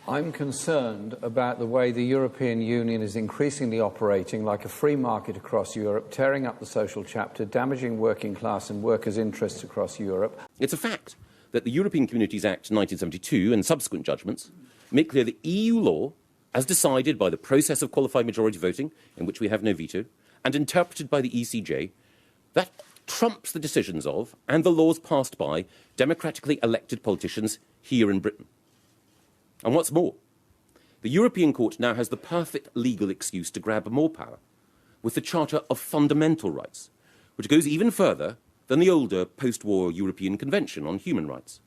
I'm concerned about the way the European Union is increasingly operating like a free market across Europe, tearing up the social chapter, damaging working class and workers' interests across Europe. It's a fact that the European Communities Act 1972 and subsequent judgments make clear that EU law, as decided by the process of qualified majority voting, in which we have no veto, and interpreted by the ECJ, that trumps the decisions of and the laws passed by democratically elected politicians here in Britain. And what's more, the European Court now has the perfect legal excuse to grab more power with the Charter of Fundamental Rights, which goes even further than the older post-war European Convention on Human Rights.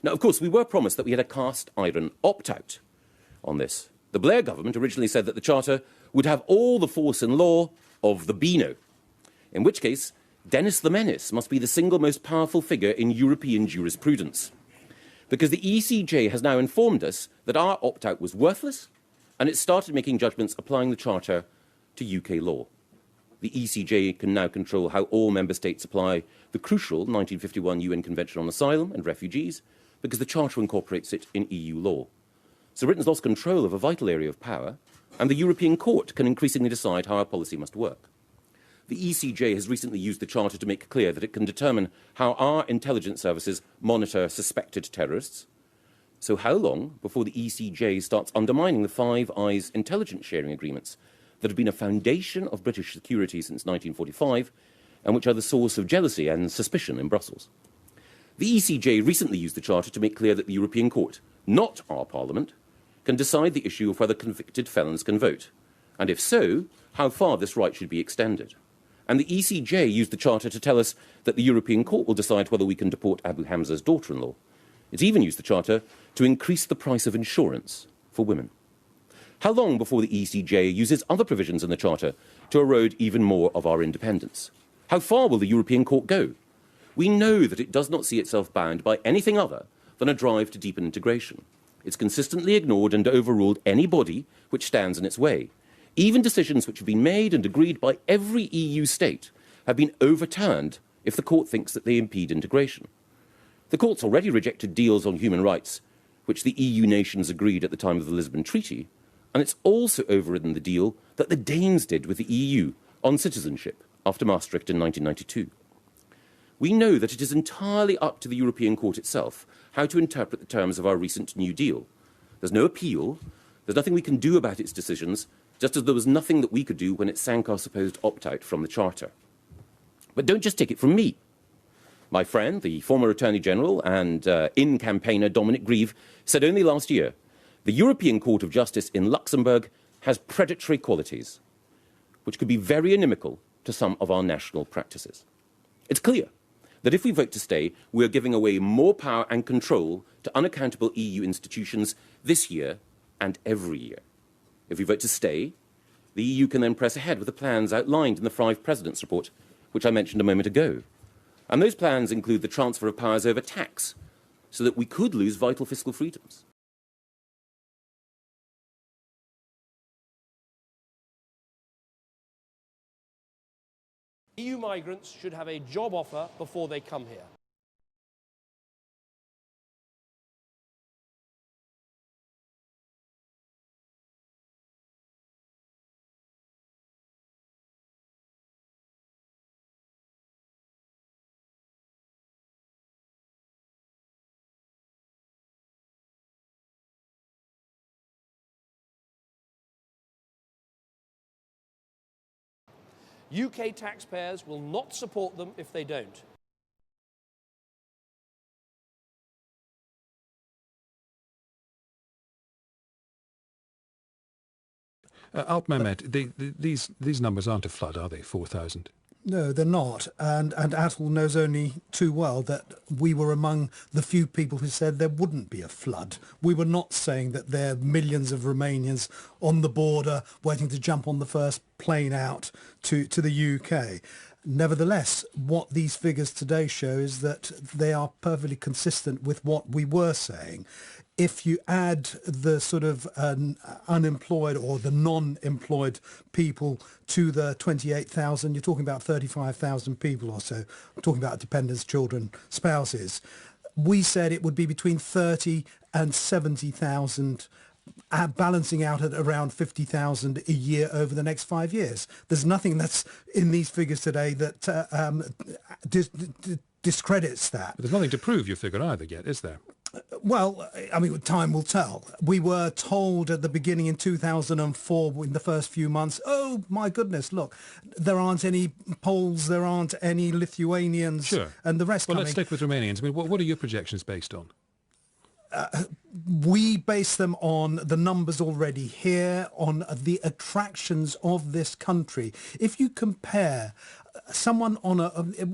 Now, of course, we were promised that we had a cast-iron opt-out on this. The Blair government originally said that the Charter would have all the force and law of the Beano, in which case Dennis the Menace must be the single most powerful figure in European jurisprudence, because the ECJ has now informed us that our opt-out was worthless, and it started making judgments applying the Charter to UK law. The ECJ can now control how all member states apply the crucial 1951 UN Convention on Asylum and Refugees, because the Charter incorporates it in EU law. So Britain's lost control of a vital area of power, and the European Court can increasingly decide how our policy must work. The ECJ has recently used the Charter to make clear that it can determine how our intelligence services monitor suspected terrorists. So how long before the ECJ starts undermining the Five Eyes intelligence sharing agreements that have been a foundation of British security since 1945 and which are the source of jealousy and suspicion in Brussels? The ECJ recently used the Charter to make clear that the European Court, not our Parliament, can decide the issue of whether convicted felons can vote, and if so, how far this right should be extended. And the ECJ used the Charter to tell us that the European Court will decide whether we can deport Abu Hamza's daughter-in-law. It's even used the Charter to increase the price of insurance for women. How long before the ECJ uses other provisions in the Charter to erode even more of our independence? How far will the European Court go? We know that it does not see itself bound by anything other than a drive to deepen integration. It's consistently ignored and overruled any body which stands in its way. Even decisions which have been made and agreed by every EU state have been overturned if the court thinks that they impede integration. The court's already rejected deals on human rights which the EU nations agreed at the time of the Lisbon Treaty, and it's also overridden the deal that the Danes did with the EU on citizenship after Maastricht in 1992. We know that it is entirely up to the European Court itself how to interpret the terms of our recent New Deal. There's no appeal, there's nothing we can do about its decisions, just as there was nothing that we could do when it sank our supposed opt-out from the Charter. But don't just take it from me. My friend, the former Attorney General and in-campaigner Dominic Grieve, said only last year, the European Court of Justice in Luxembourg has predatory qualities, which could be very inimical to some of our national practices. It's clear that if we vote to stay, we are giving away more power and control to unaccountable EU institutions this year and every year. If we vote to stay, the EU can then press ahead with the plans outlined in the Five Presidents' report, which I mentioned a moment ago. And those plans include the transfer of powers over tax, so that we could lose vital fiscal freedoms. EU migrants should have a job offer before they come here. UK taxpayers will not support them if they don't. Alt Mehmet, these numbers aren't a flood, are they? 4,000. No, they're not. And Atul knows only too well that we were among the few people who said there wouldn't be a flood. We were not saying that there are millions of Romanians on the border waiting to jump on the first plane out to the UK. Nevertheless, what these figures today show is that they are perfectly consistent with what we were saying. If you add the sort of unemployed or the non-employed people to the 28,000, you're talking about 35,000 people or so. I'm talking about dependents, children, spouses. we said it would be between 30 and 70,000, balancing out at around 50,000 a year over the next 5 years. There's nothing that's in these figures today that discredits that. But there's nothing to prove your figure either yet, is there? Well, I mean, time will tell. We were told at the beginning in 2004, in the first few months, oh, my goodness, look, there aren't any Poles, there aren't any Lithuanians, sure, and the rest Well, coming. let's stick with Romanians. I mean, what are your projections based on? We base them on the numbers already here, on the attractions of this country. If you compare someone on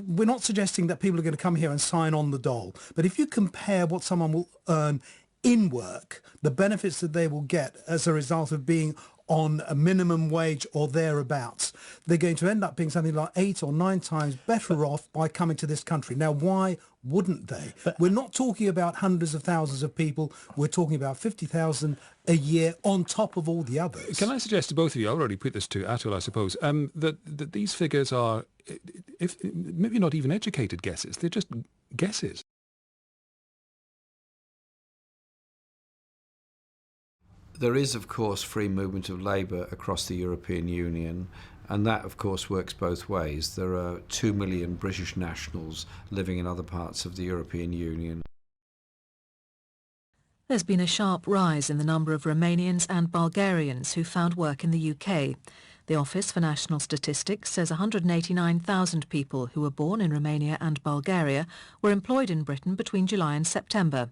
we're not suggesting that people are going to come here and sign on the dole, but if you compare what someone will earn in work, the benefits that they will get as a result of being on a minimum wage or thereabouts, they're going to end up being something like 8 or 9 times better off by coming to this country. Now, why wouldn't they? We're not talking about hundreds of thousands of people. We're talking about 50,000 a year on top of all the others. Can I suggest to both of you, I already put this to Atul, I suppose, that these figures are, if maybe not even educated guesses, they're just guesses. There is, of course, free movement of labour across the European Union, and that, of course, works both ways. There are 2 million British nationals living in other parts of the European Union. There's been a sharp rise in the number of Romanians and Bulgarians who found work in the UK. The Office for National Statistics says 189,000 people who were born in Romania and Bulgaria were employed in Britain between July and September.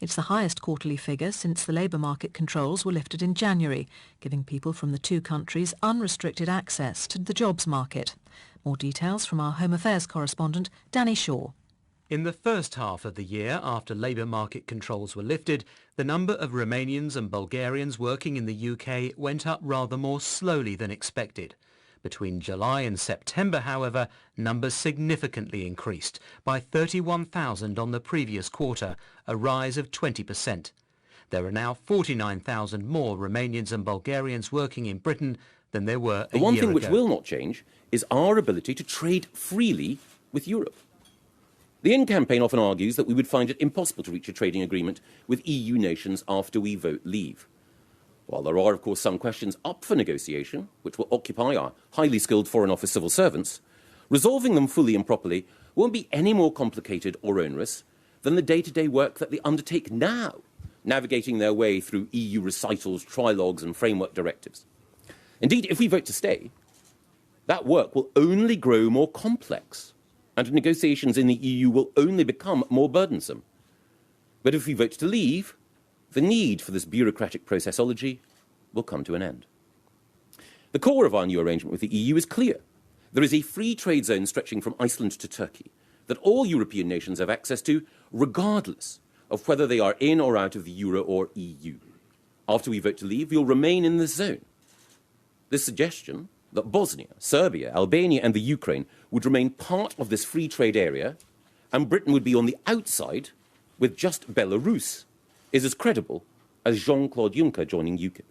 It's the highest quarterly figure since the labour market controls were lifted in January, giving people from the two countries unrestricted access to the jobs market. More details from our Home Affairs correspondent, Danny Shaw. In the first half of the year, after labour market controls were lifted, the number of Romanians and Bulgarians working in the UK went up rather more slowly than expected. Between July and September, however, numbers significantly increased by 31,000 on the previous quarter, a rise of 20%. There are now 49,000 more Romanians and Bulgarians working in Britain than there were a year ago. The one thing which will not change is our ability to trade freely with Europe. The In campaign often argues that we would find it impossible to reach a trading agreement with EU nations after we vote leave. While there are, of course, some questions up for negotiation, which will occupy our highly skilled Foreign Office civil servants, resolving them fully and properly won't be any more complicated or onerous than the day-to-day work that they undertake now, navigating their way through EU recitals, trilogues and framework directives. Indeed, if we vote to stay, that work will only grow more complex, and negotiations in the EU will only become more burdensome. But if we vote to leave, the need for this bureaucratic processology will come to an end. The core of our new arrangement with the EU is clear. There is a free trade zone stretching from Iceland to Turkey that all European nations have access to, regardless of whether they are in or out of the Euro or EU. After we vote to leave, we'll remain in this zone. This suggestion that Bosnia, Serbia, Albania and the Ukraine would remain part of this free trade area and Britain would be on the outside with just Belarus is as credible as Jean-Claude Juncker joining UKIP.